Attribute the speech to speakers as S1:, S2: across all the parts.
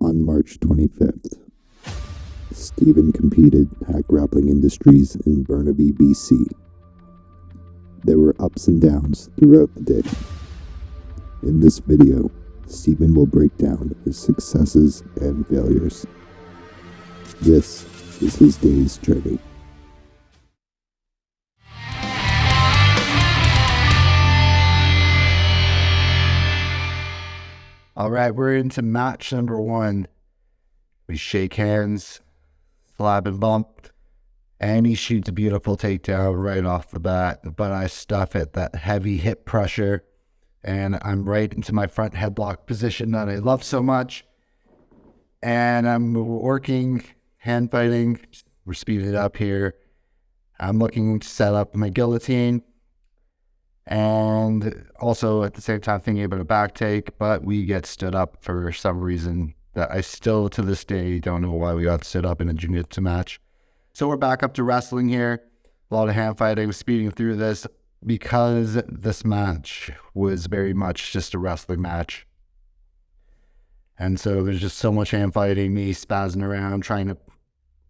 S1: On March 25th, Stephen competed at Grappling Industries in Burnaby, BC. There were ups and downs throughout the day. In this video, Stephen will break down his successes and failures. This is his day's journey.
S2: All right, we're into match number 1. We shake hands, slap and bump, and he shoots a beautiful takedown right off the bat, but I stuff it, that heavy hip pressure, and I'm right into my front headlock position that I love so much, and I'm working, hand fighting, we're speeding it up here. I'm looking to set up my guillotine, and also at the same time thinking about a back take, but we get stood up for some reason that I still to this day don't know why we got stood up in a jiu-jitsu match. So we're back up to wrestling here. A lot of hand fighting, speeding through this because this match was very much just a wrestling match. And so there's just so much hand fighting, me spazzing around, trying to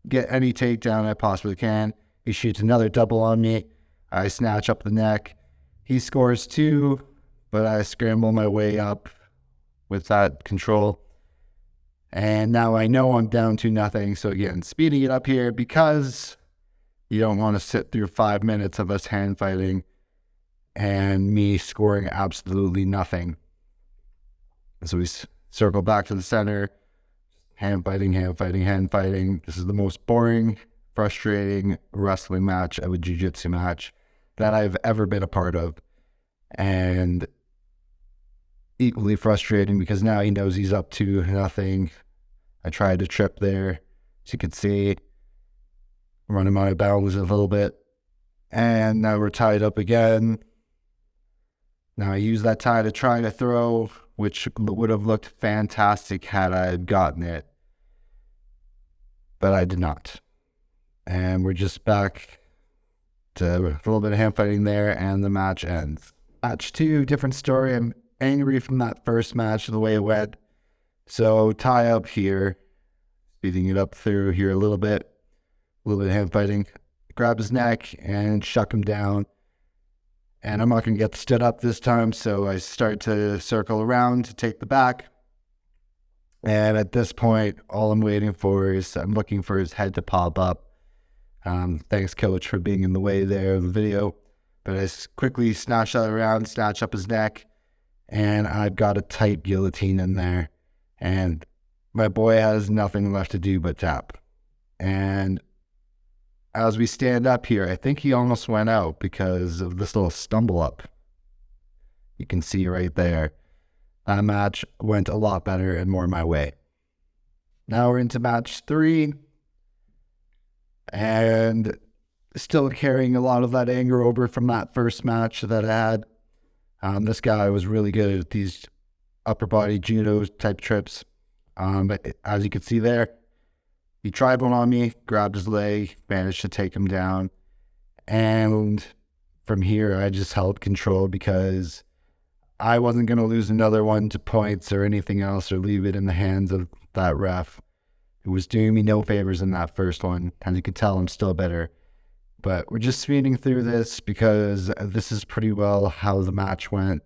S2: get any takedown I possibly can. He shoots another double on me. I snatch up the neck. He scores 2, but I scramble my way up with that control. And now I know I'm down to nothing. So again, speeding it up here because you don't want to sit through 5 minutes of us hand fighting and me scoring absolutely nothing. So we circle back to the center, hand fighting, hand fighting, hand fighting. This is the most boring, frustrating wrestling match of a jiu-jitsu match that I've ever been a part of, and equally frustrating because now he knows he's up to nothing. I tried to trip there, as you can see, running my bounds a little bit, and now we're tied up again. Now I use that tie to try to throw, which would have looked fantastic had I gotten it, but I did not. And we're just back to a little bit of hand fighting there, and the match ends. Match 2, different story. I'm angry from that first match, the way it went. So tie up here, speeding it up through here a little bit of hand fighting. Grab his neck and shuck him down. And I'm not going to get stood up this time, so I start to circle around to take the back. And at this point, all I'm waiting for is I'm looking for his head to pop up. Thanks, coach, for being in the way there of the video. But I quickly snatch that around, snatch up his neck, and I've got a tight guillotine in there. And my boy has nothing left to do but tap. And as we stand up here, I think he almost went out because of this little stumble up. You can see right there. That match went a lot better and more my way. Now we're into match 3. And still carrying a lot of that anger over from that first match that I had. This guy was really good at these upper body judo type trips. But as you can see there, he tried one on me, grabbed his leg, managed to take him down. And from here, I just held control because I wasn't going to lose another one to points or anything else or leave it in the hands of that ref. It was doing me no favors in that first one. As you can tell, I'm still better. But we're just speeding through this because this is pretty well how the match went.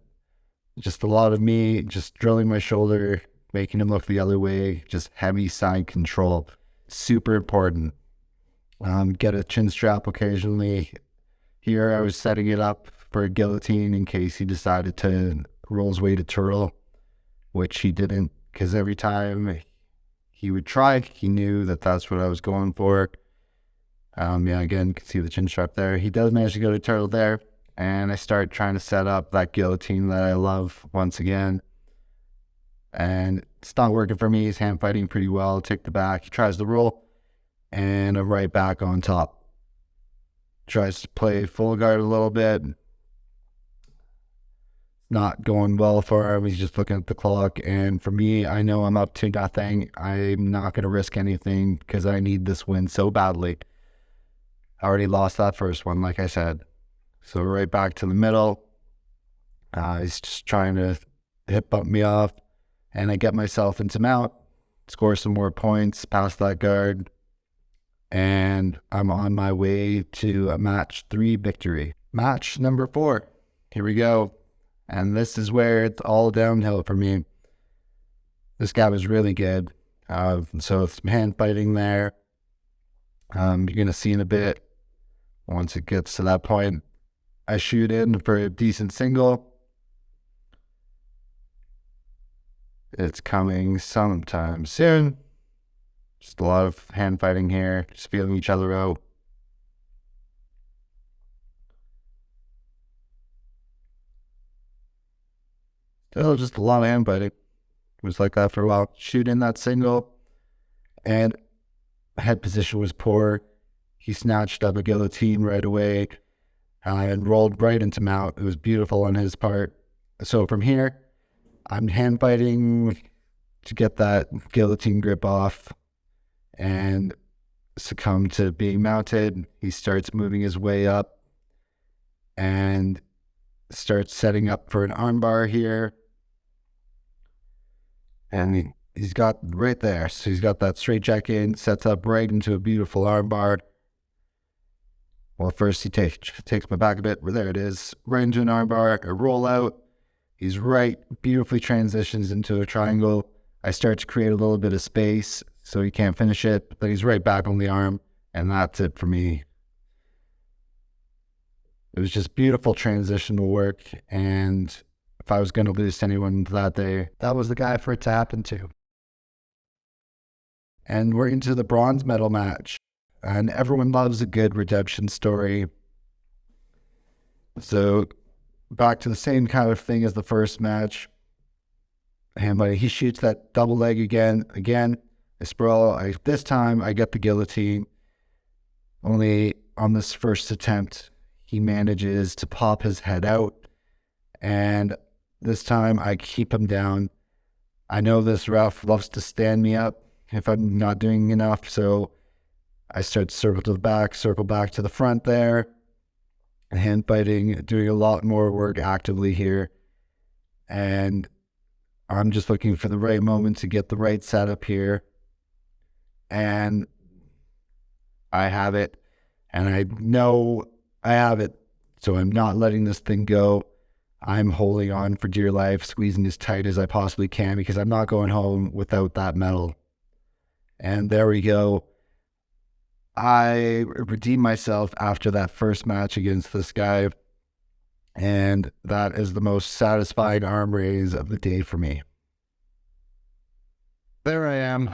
S2: Just a lot of me just drilling my shoulder, making him look the other way, just heavy side control. Super important. Get a chin strap occasionally. Here I was setting it up for a guillotine in case he decided to roll his way to turtle, which he didn't, because every time he would try, he knew that that's what I was going for. Again, you can see the chin strap there. He does manage to go to turtle there, and I start trying to set up that guillotine that I love once again. And it's not working for me. He's hand fighting pretty well. Take the back. He tries to roll, and I'm right back on top. Tries to play full guard a little bit. Not going well for him. He's just looking at the clock. And for me, I know I'm up to nothing. I'm not going to risk anything because I need this win so badly. I already lost that first one, like I said. So right back to the middle. He's just trying to hip bump me off. And I get myself into mount. score some more points past that guard, and I'm on my way to a match 3 victory. Match number 4. Here we go. And this is where it's all downhill for me. This guy was really good. So it's hand fighting there. You're going to see in a bit, once it gets to that point, I shoot in for a decent single. It's coming sometime soon. Just a lot of hand fighting here, just feeling each other out. Still just a lot of hand fighting. It was like that for a while. Shoot in that single, and head position was poor. He snatched up a guillotine right away and rolled right into mount. It was beautiful on his part. So from here, I'm hand fighting to get that guillotine grip off and succumb to being mounted. He starts moving his way up and starts setting up for an armbar here. And he's got right there. So he's got that straight jack in, sets up right into a beautiful armbar. Well, first he takes my back a bit. There it is. Right into an armbar, a roll out. He's right, beautifully transitions into a triangle. I start to create a little bit of space so he can't finish it, but then he's right back on the arm, and that's it for me. It was just beautiful transitional work, and if I was going to lose to anyone that day, that was the guy for it to happen to. And we're into the bronze medal match, and everyone loves a good redemption story. So back to the same kind of thing as the first match. And he shoots that double leg again. I sprawl. This time I get the guillotine. Only on this first attempt, he manages to pop his head out. And this time I keep him down. I know this ref loves to stand me up if I'm not doing enough. So I start to circle back to the front there. Hand fighting, doing a lot more work actively here. And I'm just looking for the right moment to get the right setup here. And I have it. And I know I have it. So I'm not letting this thing go. I'm holding on for dear life, squeezing as tight as I possibly can, because I'm not going home without that medal. And there we go. I redeemed myself after that first match against this guy, and that is the most satisfying arm raise of the day for me. There I am,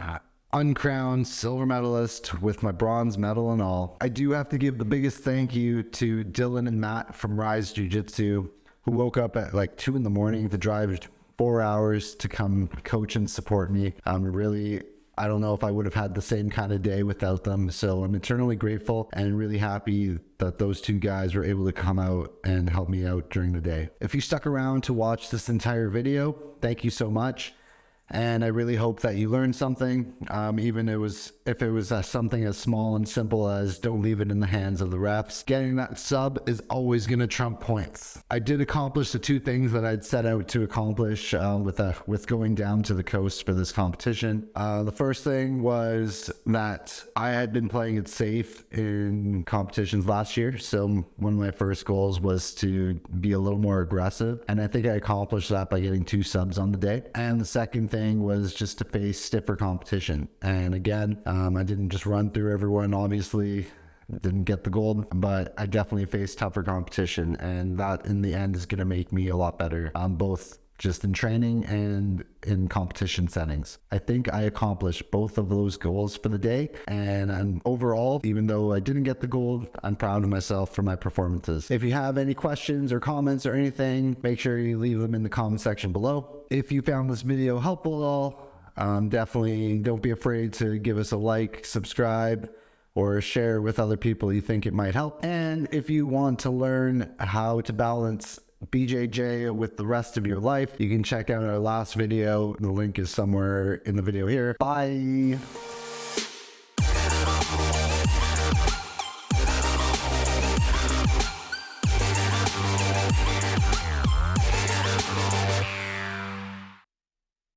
S2: uncrowned silver medalist with my bronze medal and all. I do have to give the biggest thank you to Dylan and Matt from Rise Jiu-Jitsu, who woke up at like 2 a.m. to drive 4 hours to come coach and support me. I don't know if I would have had the same kind of day without them. So I'm eternally grateful and really happy that those two guys were able to come out and help me out during the day. If you stuck around to watch this entire video, thank you so much. And I really hope that you learned something, even if it was something as small and simple as don't leave it in the hands of the refs. Getting that sub is always going to trump points. I did accomplish the 2 things that I'd set out to accomplish with going down to the coast for this competition. The first thing was that I had been playing it safe in competitions last year, so one of my first goals was to be a little more aggressive, and I think I accomplished that by getting 2 subs on the day. And the second thing was just to face stiffer competition. And again, I didn't just run through everyone. Obviously, didn't get the gold, but I definitely faced tougher competition, and that in the end is going to make me a lot better, both just in training and in competition settings. I think I accomplished both of those goals for the day, and overall, even though I didn't get the gold, I'm proud of myself for my performances. If you have any questions or comments or anything, make sure you leave them in the comment section below. If you found this video helpful at all, definitely don't be afraid to give us a like, subscribe, or share with other people you think it might help. And if you want to learn how to balance BJJ with the rest of your life, you can check out our last video. The link is somewhere in the video here. Bye.